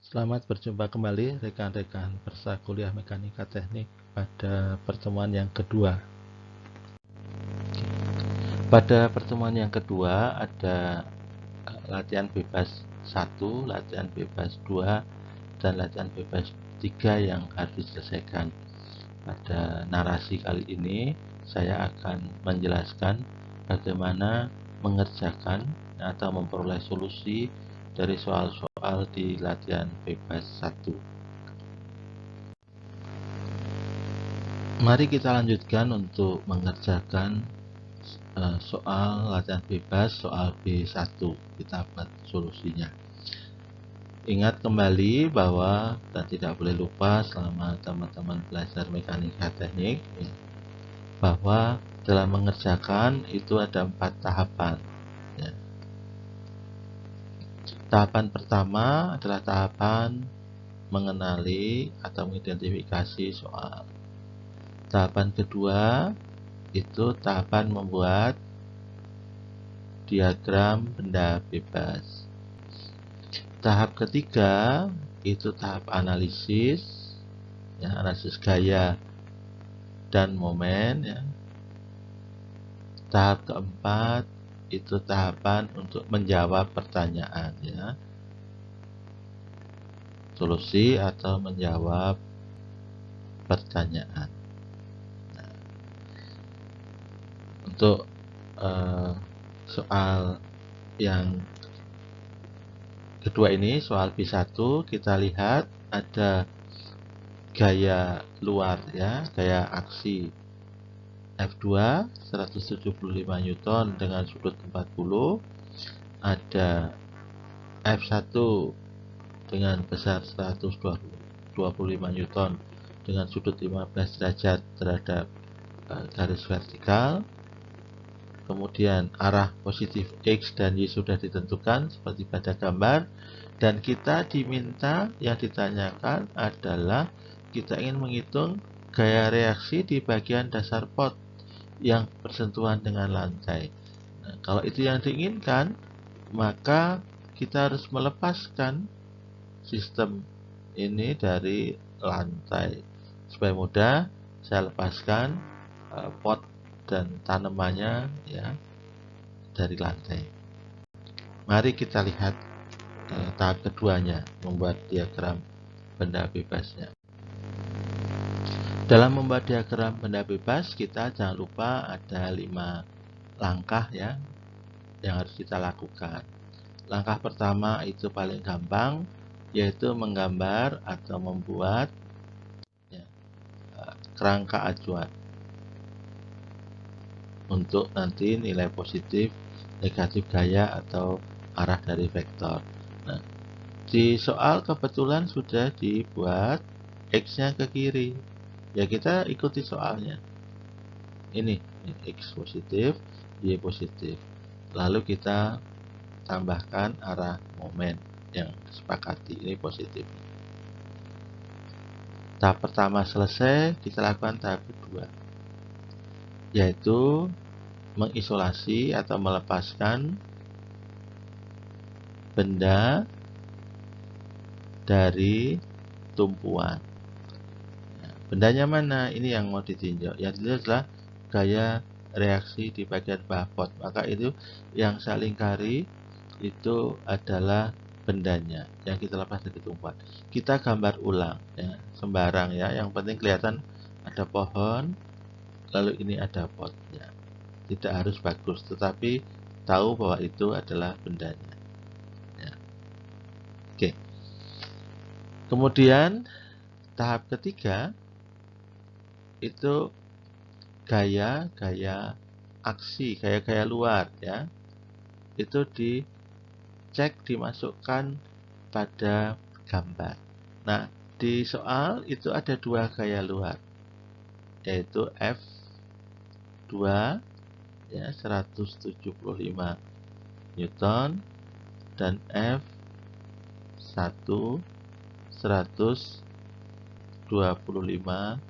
Selamat berjumpa kembali rekan-rekan peserta kuliah mekanika teknik pada pertemuan yang kedua. Pada pertemuan yang kedua ada latihan bebas 1, latihan bebas 2, dan latihan bebas 3 yang harus diselesaikan. Pada narasi kali ini saya akan menjelaskan bagaimana mengerjakan atau memperoleh solusi dari soal-soal di latihan bebas 1. Mari kita lanjutkan untuk mengerjakan soal latihan bebas soal B1. Kita buat solusinya. Ingat kembali bahwa kita tidak boleh lupa selama teman-teman belajar mekanika teknik bahwa dalam mengerjakan itu ada 4 tahapan ya. Tahapan pertama adalah tahapan mengenali atau mengidentifikasi soal. Tahapan kedua itu tahapan membuat diagram benda bebas. Tahap ketiga itu tahap analisis, ya, analisis gaya dan momen. Ya. Tahap keempat itu tahapan untuk menjawab pertanyaan, ya, solusi atau menjawab pertanyaan. Nah, untuk soal yang kedua ini, soal B1, kita lihat ada gaya luar, ya, gaya aksi F2 175 Newton dengan sudut 40, ada F1 dengan besar 125 Newton dengan sudut 15 derajat terhadap garis vertikal. Kemudian arah positif X dan Y sudah ditentukan seperti pada gambar, dan kita diminta, yang ditanyakan adalah kita ingin menghitung gaya reaksi di bagian dasar pot yang bersentuhan dengan lantai. Nah, kalau itu yang diinginkan, maka kita harus melepaskan sistem ini dari lantai. Supaya mudah, saya lepaskan pot dan tanamannya, ya, dari lantai. Mari kita lihat tahap keduanya, membuat diagram benda bebasnya. Dalam membuat diagram benda bebas, kita jangan lupa ada 5 langkah, ya, yang harus kita lakukan. Langkah pertama itu paling gampang, yaitu menggambar atau membuat, ya, kerangka acuan untuk nanti nilai positif, negatif gaya atau arah dari vektor. Nah, di soal kebetulan sudah dibuat X-nya ke kiri, ya kita ikuti soalnya. Ini X positif, Y positif. Lalu kita tambahkan arah momen yang disepakati, ini positif. Tahap pertama selesai, kita lakukan tahap kedua, yaitu mengisolasi atau melepaskan benda dari tumpuan. Nah, bendanya mana? Ini yang mau ditinjau. Yang ditinjau adalah gaya reaksi di bagian bawah pot. Maka itu yang saya lingkari itu adalah bendanya yang kita lepas dari tumpuan. Kita gambar ulang, ya, sembarang, ya. Yang penting kelihatan ada pohon, lalu ini ada potnya. Tidak harus bagus, tetapi tahu bahwa itu adalah bendanya. Ya. Oke. Kemudian tahap ketiga itu gaya aksi, gaya luar, ya. Itu dicek, dimasukkan pada gambar. Nah, di soal itu ada 2 gaya luar, yaitu F2, ya, 175 Newton, dan F1 125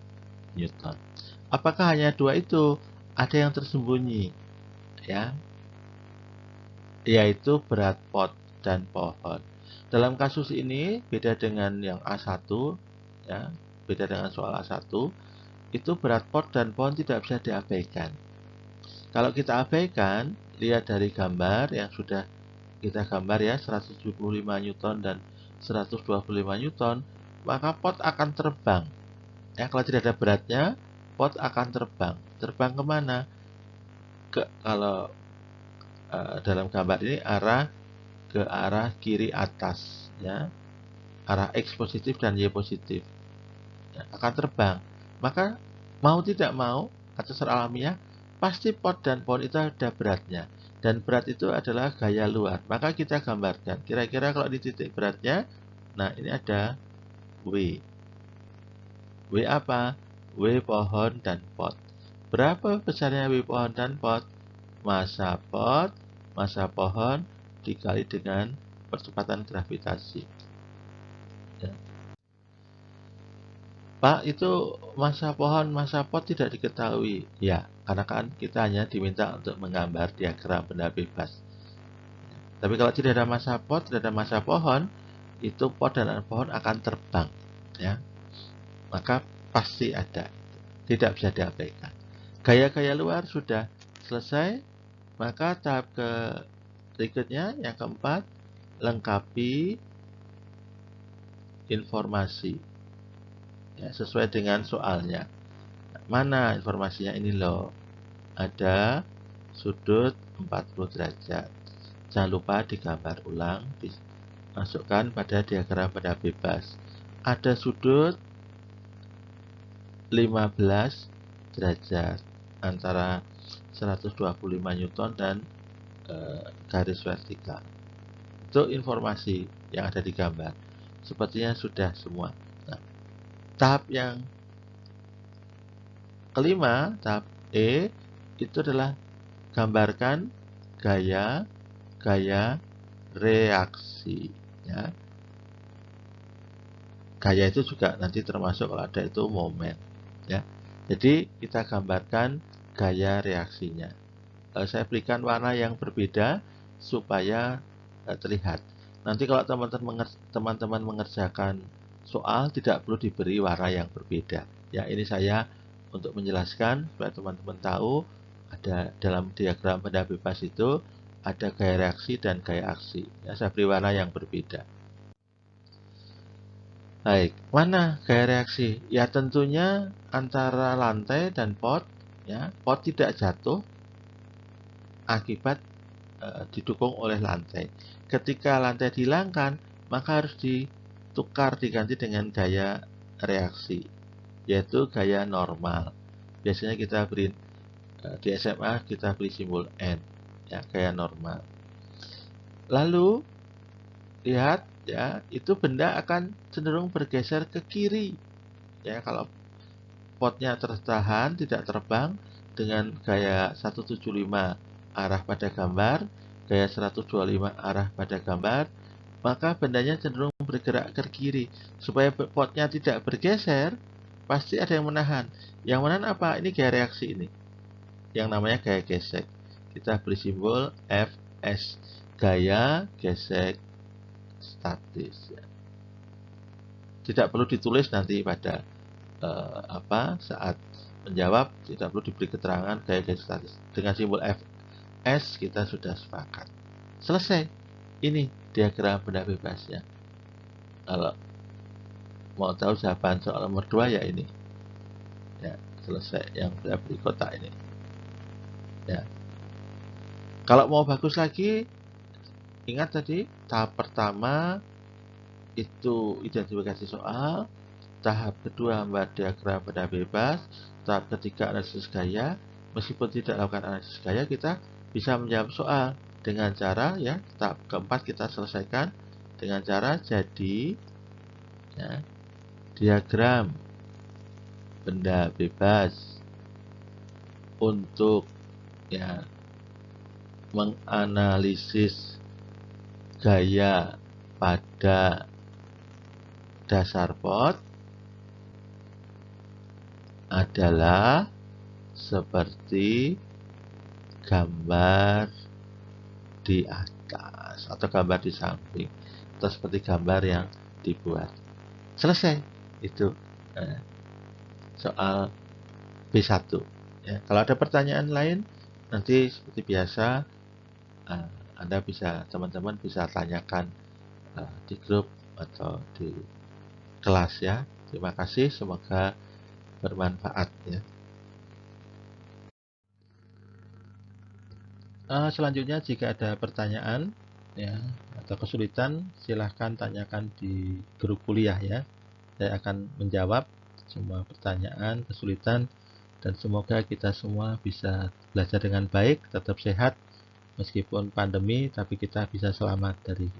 Newton. Apakah hanya 2 itu? Ada yang tersembunyi, ya, yaitu berat pot dan pohon. Dalam kasus ini beda dengan yang A1 ya, beda dengan soal A1, itu berat pot dan pohon tidak bisa diabaikan. Kalau kita abaikan, lihat dari gambar yang sudah kita gambar ya, 175 Newton dan 125 Newton, maka pot akan terbang. Ya, kalau tidak ada beratnya, pot akan terbang. Terbang kemana? Kalau dalam gambar ini ke arah kiri atas, ya, arah X positif dan Y positif, ya, akan terbang. Maka mau tidak mau, atau secara alamiah, pasti pot dan pohon itu ada beratnya. Dan berat itu adalah gaya luar. Maka kita gambarkan. Kira-kira kalau di titik beratnya, nah ini ada W. W apa? W pohon dan pot. Berapa besarnya W pohon dan pot? Massa pohon dikali dengan percepatan gravitasi. Ya. Pak, itu massa pohon, massa pot tidak diketahui. Ya, karena kan kita hanya diminta untuk menggambar diagram benda bebas. Tapi kalau tidak ada massa pot, tidak ada massa pohon, itu pot dan pohon akan terbang. Ya, maka pasti ada. Tidak bisa diabaikan. Gaya-gaya luar sudah selesai. Maka tahap berikutnya, yang keempat, lengkapi informasi ya, sesuai dengan soalnya. Mana informasinya? Ini loh, ada sudut 40 derajat. Jangan lupa digambar ulang, dimasukkan pada diagram benda bebas. Ada sudut 15 derajat antara 125 Newton dan garis vertikal. Itu informasi yang ada di gambar. Sepertinya sudah semua. Nah, tahap yang kelima, tahap E, itu adalah gambarkan gaya reaksi. Ya. Gaya itu juga nanti termasuk kalau ada itu momen. Ya. Jadi kita gambarkan gaya reaksinya. Saya berikan warna yang berbeda supaya terlihat. Nanti kalau teman-teman mengerjakan soal tidak perlu diberi warna yang berbeda. Ya, ini saya untuk menjelaskan supaya teman-teman tahu ada dalam diagram benda bebas itu ada gaya reaksi dan gaya aksi. Ya, saya beri warna yang berbeda. Baik, mana gaya reaksi? Ya tentunya antara lantai dan pot. Ya, pot tidak jatuh akibat didukung oleh lantai. Ketika lantai dihilangkan, maka harus diganti dengan gaya reaksi, yaitu gaya normal. Biasanya kita beri di SMA kita beri simbol N, ya, gaya normal. Lalu lihat ya, itu benda akan cenderung bergeser ke kiri. Ya, kalau potnya tertahan tidak terbang dengan gaya 175 arah pada gambar, gaya 125 arah pada gambar, maka bendanya cenderung bergerak ke kiri. Supaya potnya tidak bergeser, pasti ada yang menahan. Yang menahan apa? Ini gaya reaksi ini, yang namanya gaya gesek. Kita beri simbol Fs, gaya gesek statis. Tidak perlu ditulis nanti pada saat menjawab, tidak perlu diberi keterangan gaya gesek statis. Dengan simbol Fs kita sudah sepakat. Selesai. Ini diagram benda bebasnya. Kalau mau tahu jawaban soal nomor 2 ya ini. Ya, selesai yang saya beri kotak ini. Ya. Kalau mau bagus lagi, ingat tadi tahap pertama itu identifikasi soal, tahap kedua membuat diagram benda bebas, tahap ketiga analisis gaya. Meskipun tidak lakukan analisis gaya, kita bisa menjawab soal dengan cara ya, tahap keempat kita selesaikan dengan cara jadi ya, diagram benda bebas untuk ya menganalisis gaya pada dasar pot adalah seperti gambar di atas atau gambar di samping. atau seperti gambar yang dibuat. Selesai itu soal B1 ya. Kalau ada pertanyaan lain nanti seperti biasa teman-teman bisa tanyakan di grup atau di kelas ya. Terima kasih, semoga bermanfaat ya. Selanjutnya jika ada pertanyaan ya atau kesulitan silahkan tanyakan di grup kuliah ya. Saya akan menjawab semua pertanyaan, kesulitan, dan semoga kita semua bisa belajar dengan baik, tetap sehat meskipun pandemi, tapi kita bisa selamat dari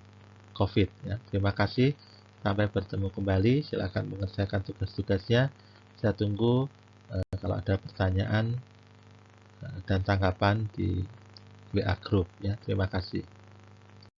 COVID ya. Terima kasih, sampai bertemu kembali. Silakan mengerjakan tugas-tugasnya. Saya tunggu kalau ada pertanyaan dan tanggapan di WA Group ya. Terima kasih.